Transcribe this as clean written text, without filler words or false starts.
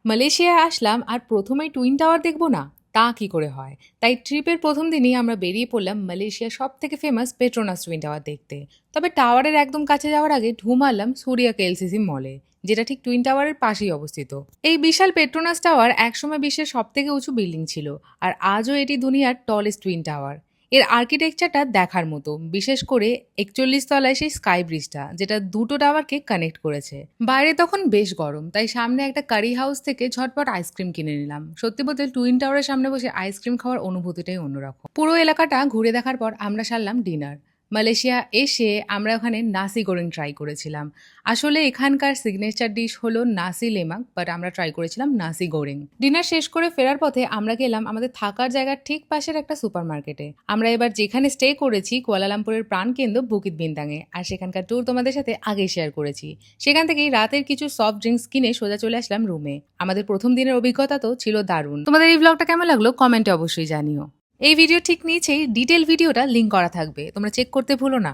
মালয়েশিয়ায় আসলাম আর প্রথমেই twin tower দেখব না, তা কি করে হয়। তাই ট্রিপের প্রথম দিনই আমরা বেরিয়ে পড়লাম মালয়েশিয়ার সব থেকে ফেমাস পেট্রোনাস টুইন টাওয়ার দেখতে। তবে টাওয়ারের একদম কাছে যাওয়ার আগে ঢু মারলাম সুরিয়া কেএলসিসি মলে, যেটা ঠিক টুইন টাওয়ারের পাশেই অবস্থিত। এই বিশাল পেট্রোনাস টাওয়ার একসময় বিশ্বের সব থেকে উঁচু বিল্ডিং ছিল, আর আজও এটি দুনিয়ার টলেস্ট টুইন টাওয়ার। এর আর্কিটেকচারটা দেখার মতো, বিশেষ করে ৪১ তলায় সেই স্কাই ব্রিজটা, যেটা দুটো টাওয়ারকে কানেক্ট করেছে। বাইরে তখন বেশ গরম, তাই সামনে একটা কারি হাউস থেকে ঝটপট আইসক্রিম কিনে নিলাম। সত্যি বলতে টুইন টাওয়ারের সামনে বসে আইসক্রিম খাওয়ার অনুভূতিটাই অন্যরকম। পুরো এলাকাটা ঘুরে দেখার পর আমরা সারলাম ডিনার। মালয়েশিয়া এসে আমরা ওখানে নাসি গোরেং ট্রাই করেছিলাম। আসলে এখানকার সিগনেচার ডিশ হলো নাসি লেমাক, বাট আমরা ট্রাই করেছিলাম নাসি গোরেং। ডিনার শেষ করে ফেরার পথে আমরা গেলাম আমাদের থাকার জায়গার ঠিক পাশের একটা সুপার মার্কেটে। আমরা এবার যেখানে স্টে করেছি কুয়ালালামপুরের প্রাণকেন্দ্র বুকিত বিন্তাঙে, আর সেখানকার ট্যুর তোমাদের সাথে আগেই শেয়ার করেছি। সেখান থেকেই রাতের কিছু সফট ড্রিঙ্কস কিনে সোজা চলে আসলাম রুমে। আমাদের প্রথম দিনের অভিজ্ঞতা তো ছিল দারুণ। তোমাদের এই ব্লগটা কেমন লাগলো কমেন্টে অবশ্যই জানিও। এই ভিডিও ঠিক নিচেই ডিটেল ভিডিওটা লিঙ্ক করা থাকবে, তোমরা চেক করতে ভুলো না।